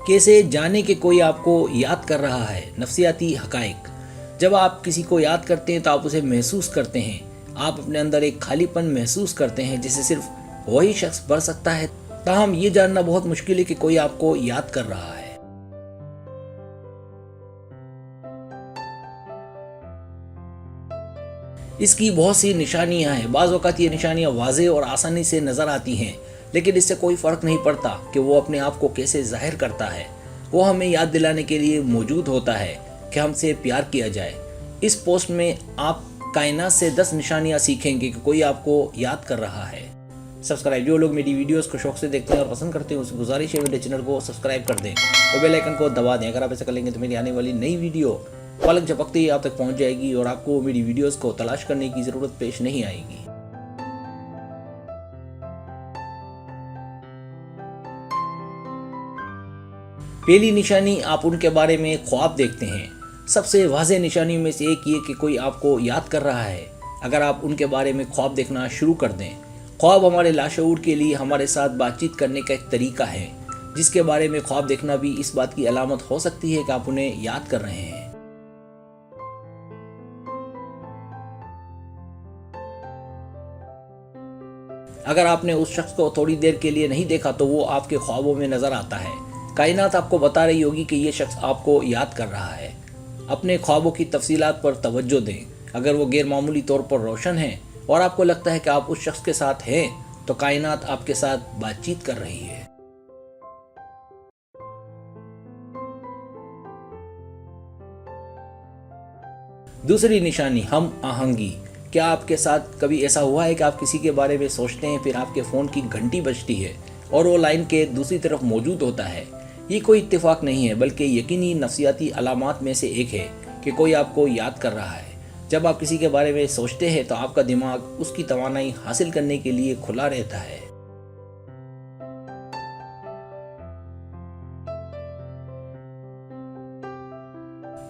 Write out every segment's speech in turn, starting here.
कैसे जाने कि कोई आपको याद कर रहा है? नफ्सियाती हकाइक। जब आप किसी को याद करते हैं तो आप उसे महसूस करते हैं। आप अपने अंदर एक खालीपन महसूस करते हैं जिसे सिर्फ वही शख्स भर सकता है। ताहम ये जानना बहुत मुश्किल है कि कोई आपको याद कर रहा है। इसकी बहुत सी निशानियां हैं। बाज़ वक़्त ये निशानियां वाज़ेह और आसानी से नज़र आती हैं, लेकिन इससे कोई फ़र्क नहीं पड़ता कि वो अपने आप को कैसे ज़ाहिर करता है। वो हमें याद दिलाने के लिए मौजूद होता है कि हमसे प्यार किया जाए। इस पोस्ट में आप कायनात से 10 निशानियां सीखेंगे कि कोई आपको याद कर रहा है। सब्सक्राइब। जो लोग मेरी वीडियोस को शौक से देखते हैं और पसंद करते हैं, उसकी गुजारिश है मेरे चैनल को सब्सक्राइब कर दें और बेल आइकन को दबा दें। अगर आप ऐसा कर लेंगे तो मेरी आने वाली नई वीडियो पलक झपकते ही आप तक पहुंच जाएगी और आपको मेरी वीडियोस को तलाश करने की ज़रूरत पेश नहीं आएगी। पहली निशानी, आप उनके बारे में ख्वाब देखते हैं। सबसे वाज़ेह निशानियों में से एक ये कि कोई आपको याद कर रहा है। अगर आप उनके बारे में ख्वाब देखना शुरू कर दें। ख्वाब हमारे लाशऊर के लिए हमारे साथ बातचीत करने का एक तरीका है, जिसके बारे में ख्वाब देखना भी इस बात की अलामत हो सकती है कि आप उन्हें याद कर रहे हैं। अगर आपने उस शख्स को थोड़ी देर के लिए नहीं देखा तो वो आपके ख्वाबों में नजर आता है। कायनात आपको बता रही होगी कि ये शख्स आपको याद कर रहा है। अपने ख्वाबों की तफसीलात पर तवज्जो दें। अगर वो गैर मामूली तौर पर रोशन है और आपको लगता है कि आप उस शख्स के साथ हैं, तो कायनात आपके साथ बातचीत कर रही है। दूसरी निशानी, हम आहंगी। क्या आपके साथ कभी ऐसा हुआ है कि आप किसी के बारे में सोचते हैं, फिर आपके फ़ोन की घंटी बजती है और वो लाइन के दूसरी तरफ मौजूद होता है? ये कोई इत्तेफाक नहीं है, बल्कि यकीनी नफ्सियाती अलामात में से एक है कि कोई आपको याद कर रहा है। जब आप किसी के बारे में सोचते हैं तो आपका दिमाग उसकी तवानाई हासिल करने के लिए खुला रहता है।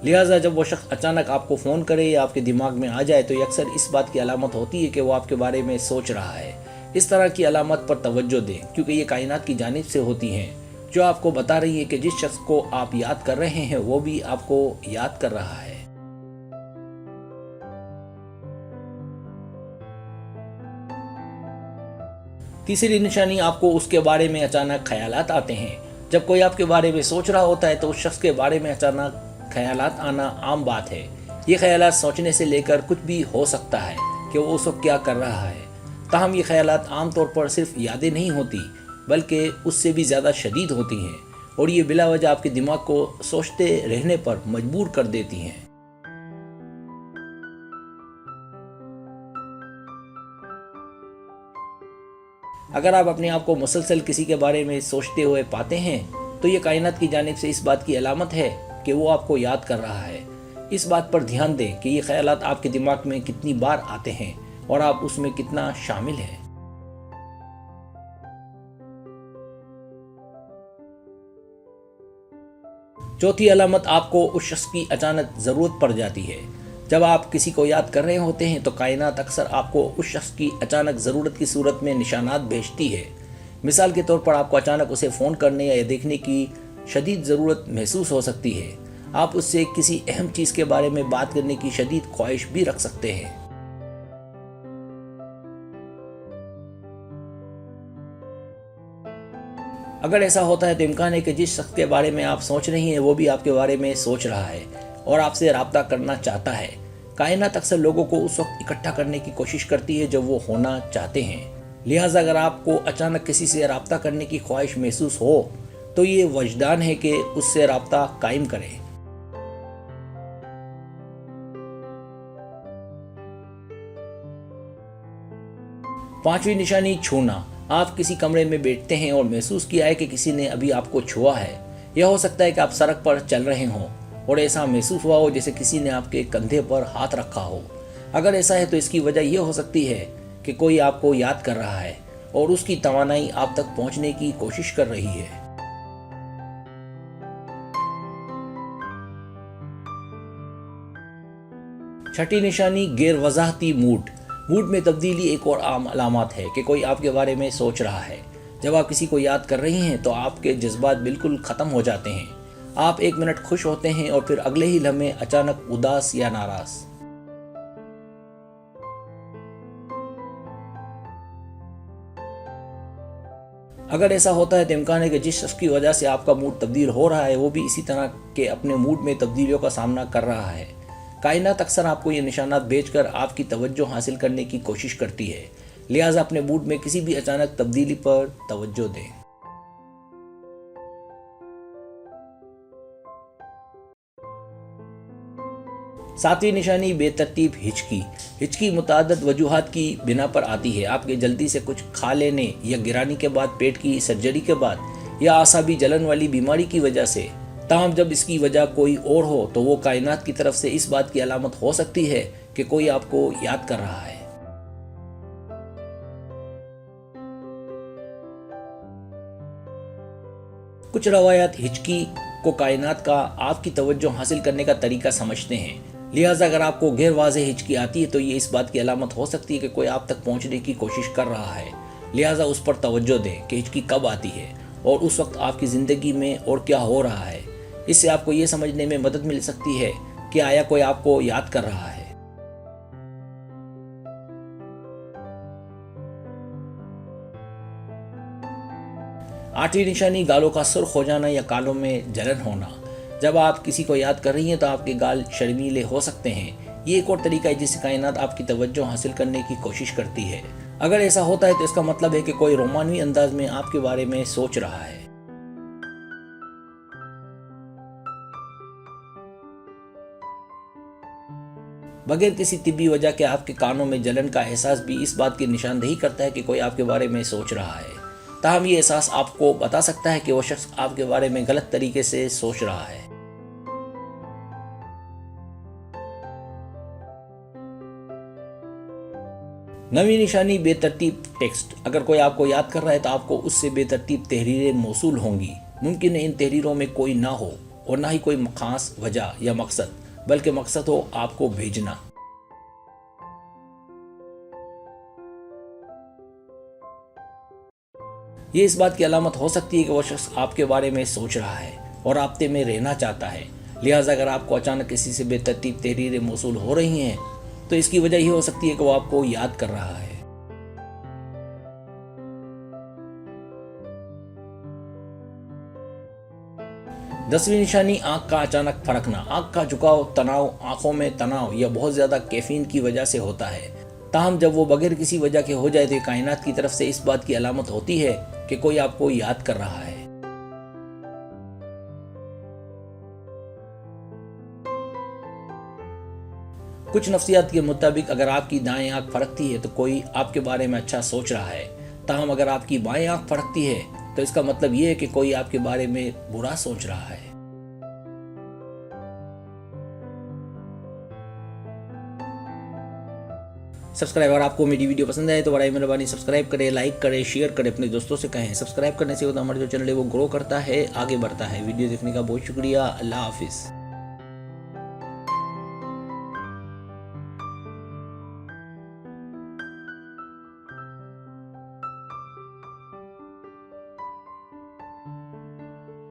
लिहाजा जब वो शख्स अचानक आपको फ़ोन करे या आपके दिमाग में आ जाए तो ये अक्सर इस बात की अलामत होती है कि वो आपके बारे में सोच रहा है। इस तरह की अलामत पर तवज्जो दें, क्योंकि ये कायनात की जानिब से होती हैं, जो आपको बता रही है कि जिस शख्स को आप याद कर रहे हैं वो भी आपको याद कर रहा है। तीसरी निशानी, आपको उसके बारे में अचानक ख्यालात आते हैं। जब कोई आपके बारे में सोच रहा होता है तो उस शख्स के बारे में अचानक ख्यालात आना आम बात है। ये ख्यालात सोचने से लेकर कुछ भी हो सकता है कि वो उस वक्त क्या कर रहा है। ताहम ये ख्यालात आमतौर पर सिर्फ यादें नहीं होती, बल्कि उससे भी ज़्यादा शदीद होती हैं और ये बिला वजह आपके दिमाग को सोचते रहने पर मजबूर कर देती हैं। अगर आप अपने आप को मुसलसल किसी के बारे में सोचते हुए पाते हैं तो ये कायनात की जानिब से इस बात की अलामत है कि वो आपको याद कर रहा है। इस बात पर ध्यान दें कि ये ख्यालात आपके दिमाग में कितनी बार आते हैं और आप उसमें कितना शामिल हैं। चौथी अलामत, आपको उस शख्स की अचानक ज़रूरत पड़ जाती है। जब आप किसी को याद कर रहे होते हैं तो कायनात अक्सर आपको उस शख्स की अचानक ज़रूरत की सूरत में निशानात भेजती है। मिसाल के तौर पर आपको अचानक उसे फ़ोन करने या देखने की शदीद ज़रूरत महसूस हो सकती है। आप उससे किसी अहम चीज़ के बारे में बात करने की शदीद ख्वाहिश भी रख सकते हैं। अगर ऐसा होता है तो इम्कान है कि जिस शख्स के बारे में आप सोच रही हैं वो भी आपके बारे में सोच रहा है और आपसे राब्ता करना चाहता है। कायनात अक्सर लोगों को उस वक्त इकट्ठा करने की कोशिश करती है जब वो होना चाहते हैं। लिहाजा अगर आपको अचानक किसी से राब्ता करने की ख्वाहिश महसूस हो तो ये वजदान है कि उससे राब्ता कायम करें। पांचवी निशानी, छूना। आप किसी कमरे में बैठते हैं और महसूस किया है कि किसी ने अभी आपको छुआ है। यह हो सकता है कि आप सड़क पर चल रहे हों और ऐसा महसूस हुआ हो जैसे किसी ने आपके कंधे पर हाथ रखा हो। अगर ऐसा है तो इसकी वजह यह हो सकती है कि कोई आपको याद कर रहा है और उसकी तवानाई आप तक पहुंचने की कोशिश कर रही है। छठी निशानी, गैर वजाहती मूड। मूड में तब्दीली एक और आम अलामत है कि कोई आपके बारे में सोच रहा है। जब आप किसी को याद कर रही हैं तो आपके जज्बात बिल्कुल ख़त्म हो जाते हैं। आप 1 मिनट खुश होते हैं और फिर अगले ही लम्हे अचानक उदास या नाराज़। अगर ऐसा होता है तो इम्कान है कि जिस शख्स की वजह से आपका मूड तब्दील हो रहा है वो भी इसी तरह के अपने मूड में तब्दीलियों का सामना कर रहा है। कायनात अक्सर आपको ये निशानात भेजकर आपकी तवज्जो हासिल करने की कोशिश करती है, लिहाजा अपने मूड में किसी भी अचानक तब्दीली पर तवज्जो दें। सातवीं निशानी बेतरतीब हिचकी। हिचकी मुतादद वजूहात की बिना पर आती है। आपके जल्दी से कुछ खा लेने या गिरानी के बाद, पेट की सर्जरी के बाद या आसाबी जलन वाली बीमारी की वजह से। ताहम जब इसकी वजह कोई और हो तो वो कायनात की तरफ से इस बात की अलामत हो सकती है कि कोई आपको याद कर रहा है। कुछ रवायात हिचकी को कायनात का आपकी तवज्जो हासिल करने का तरीका समझते हैं, लिहाजा अगर आपको गैर वाज़ेह हिचकी आती है तो ये इस बात की अलामत हो सकती है कि कोई आप तक पहुंचने की कोशिश कर रहा है, लिहाजा उस पर तवज्जो दें कि हिचकी कब आती है और उस वक्त आपकी ज़िंदगी में और क्या हो रहा है। इससे आपको ये समझने में मदद मिल सकती है कि आया कोई आपको याद कर रहा है। आठवीं निशानी गालों का सुर्ख हो जाना या गालों में जलन होना। जब आप किसी को याद कर रही हैं तो आपके गाल शर्मीले हो सकते हैं। ये एक और तरीका है जिससे कायनात आपकी तवज्जो हासिल करने की कोशिश करती है। अगर ऐसा होता है तो इसका मतलब है कि कोई रोमानवी अंदाज में आपके बारे में सोच रहा है। बगैर किसी तिब्बी वजह के आपके कानों में जलन का एहसास भी इस बात की निशानदेही करता है कि कोई आपके बारे में सोच रहा है। ताहम ये एहसास आपको बता सकता है कि वो शख्स आपके बारे में गलत तरीके से सोच रहा है। नवी निशानी बेतरतीब टेक्स्ट। अगर कोई आपको याद कर रहा है तो आपको उससे बेतरतीब तहरीरें मौसूल होंगी। मुमकिन है इन तहरीरों में कोई ना हो और ना ही कोई खास वजह या मकसद, बल्कि मकसद हो आपको भेजना। ये इस बात की अलामत हो सकती है कि वह शख्स आपके बारे में सोच रहा है और राब्ते में रहना चाहता है। लिहाजा अगर आपको अचानक किसी से बेतरतीब तहरीरें मौसूल हो रही हैं तो इसकी वजह यह हो सकती है कि वो आपको याद कर रहा है। दसवीं निशानी आंख का अचानक फड़कना। आंख का झुकाव तनाव, आंखों में तनाव या बहुत ज्यादा कैफीन की वजह से होता है। ताहम जब वो बगैर किसी वजह के हो जाए तो कायनात की तरफ से इस बात की अलामत होती है कि कोई आपको याद कर रहा है। कुछ नफ्सियात के मुताबिक अगर आपकी दाएं आंख फड़कती है तो कोई आपके बारे में अच्छा सोच रहा है। ताहम अगर आपकी बाएं आंख फड़कती है तो इसका मतलब यह है कि कोई आपके बारे में बुरा सोच रहा है। सब्सक्राइबर, आपको मेरी वीडियो पसंद आए तो बड़ी मेहरबानी सब्सक्राइब करें, लाइक करें, शेयर करें, अपने दोस्तों से कहें। सब्सक्राइब करने से होता हमारा जो चैनल है वो ग्रो करता है, आगे बढ़ता है। वीडियो देखने का बहुत शुक्रिया। अल्लाह हाफिज़।